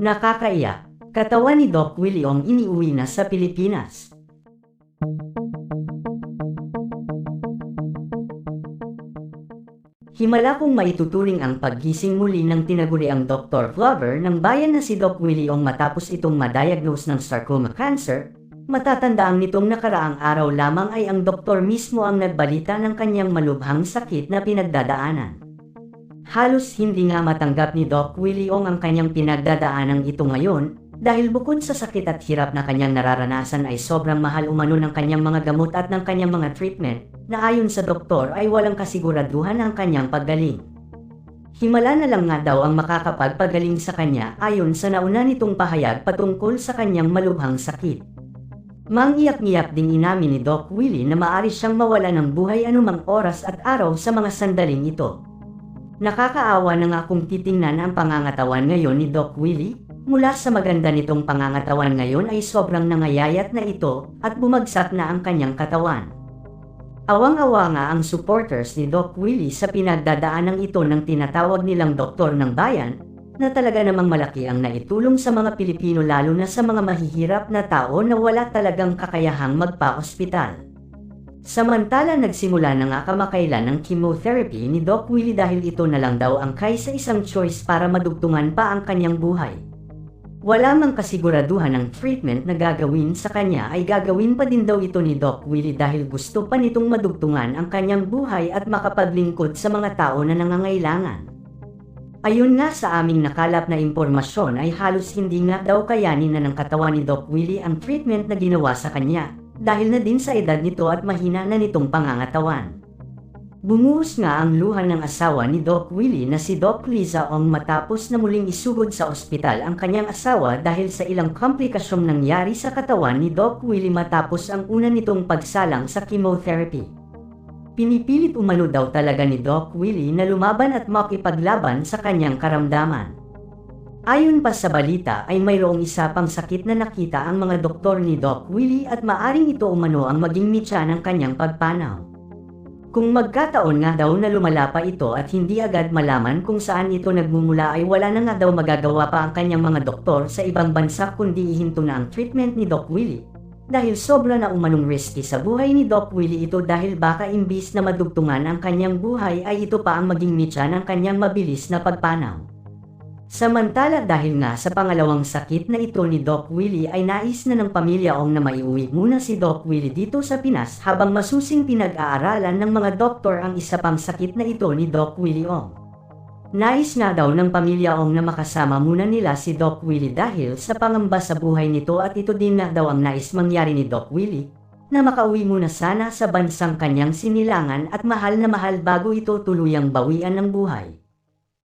Nakakaiyak, katawan ni Doc Willie Ong iniuwi na sa Pilipinas. Himala kong maituturing ang paggising muli ng tinaguriang Dr. Glover ng bayan na si Doc Willie Ong matapos itong madiagnose ng sarcoma cancer. Matatandaang nitong nakaraang araw lamang ay ang doktor mismo ang nagbalita ng kanyang malubhang sakit na pinagdadaanan. Halos hindi nga matanggap ni Doc Willie Ong ang kanyang pinagdadaanan ito ngayon dahil bukod sa sakit at hirap na kanyang nararanasan ay sobrang mahal umano ng kanyang mga gamot at ng kanyang mga treatment na ayon sa doktor ay walang kasiguraduhan ang kanyang paggaling. Himala na lang nga daw ang makakapagpagaling sa kanya ayon sa nauna nitong pahayag patungkol sa kanyang malubhang sakit. Mangiyak-ngiyak ding inamin ni Doc Willie na maaari siyang mawala ng buhay anumang oras at araw sa mga sandaling ito. Nakakaawa na nga kung titingnan ang pangangatawan ngayon ni Doc Willie. Mula sa maganda nitong pangangatawan ngayon ay sobrang nangayayat na ito at bumagsak na ang kanyang katawan. Awang-awa nga ang supporters ni Doc Willie sa pinagdadaanang ito ng tinatawag nilang doktor ng bayan na talaga namang malaki ang naitulong sa mga Pilipino lalo na sa mga mahihirap na tao na wala talagang kakayahang magpa-ospital. Samantala nagsimula na nga kamakailan ang chemotherapy ni Doc Willie dahil ito na lang daw ang kaysa isang choice para madugtungan pa ang kanyang buhay. Wala mang kasiguraduhan ng treatment na gagawin sa kanya ay gagawin pa din daw ito ni Doc Willie dahil gusto pa nitong madugtungan ang kanyang buhay at makapaglingkod sa mga tao na nangangailangan. Ayon nga sa aming nakalap na impormasyon ay halos hindi nga daw kayanin na ng katawan ni Doc Willie ang treatment na ginawa sa kanya dahil na din sa edad nito at mahina na nitong pangangatawan. Bumuhos nga ang luha ng asawa ni Doc Willie na si Doc Liza Ong matapos na muling isugod sa ospital ang kanyang asawa dahil sa ilang komplikasyong nangyari sa katawan ni Doc Willie matapos ang una nitong pagsalang sa chemotherapy. Pinipilit umano daw talaga ni Doc Willie na lumaban at makipaglaban sa kanyang karamdaman. Ayon pa sa balita ay mayroong isa pang sakit na nakita ang mga doktor ni Doc Willie at maaring ito umano ang maging mitya ng kanyang pagpanaw. Kung magkataon nga daw na lumala pa ito at hindi agad malaman kung saan ito nagmumula ay wala na nga daw magagawa pa ang kanyang mga doktor sa ibang bansa kundi ihinto na ang treatment ni Doc Willie. Dahil sobra na umanong risky sa buhay ni Doc Willie ito dahil baka imbis na madugtungan ang kanyang buhay ay ito pa ang maging mitya ng kanyang mabilis na pagpanaw. Samantala dahil nga sa pangalawang sakit na ito ni Doc Willie ay nais na ng pamilya Ong na maiuwi muna si Doc Willie dito sa Pinas habang masusing pinag-aaralan ng mga doktor ang isa pang sakit na ito ni Doc Willie Ong. Nais nga daw ng pamilya Ong na makasama muna nila si Doc Willie dahil sa pangamba sa buhay nito at ito din na daw ang nais mangyari ni Doc Willie na makauwi muna sana sa bansang kanyang sinilangan at mahal na mahal bago ito tuluyang bawian ng buhay.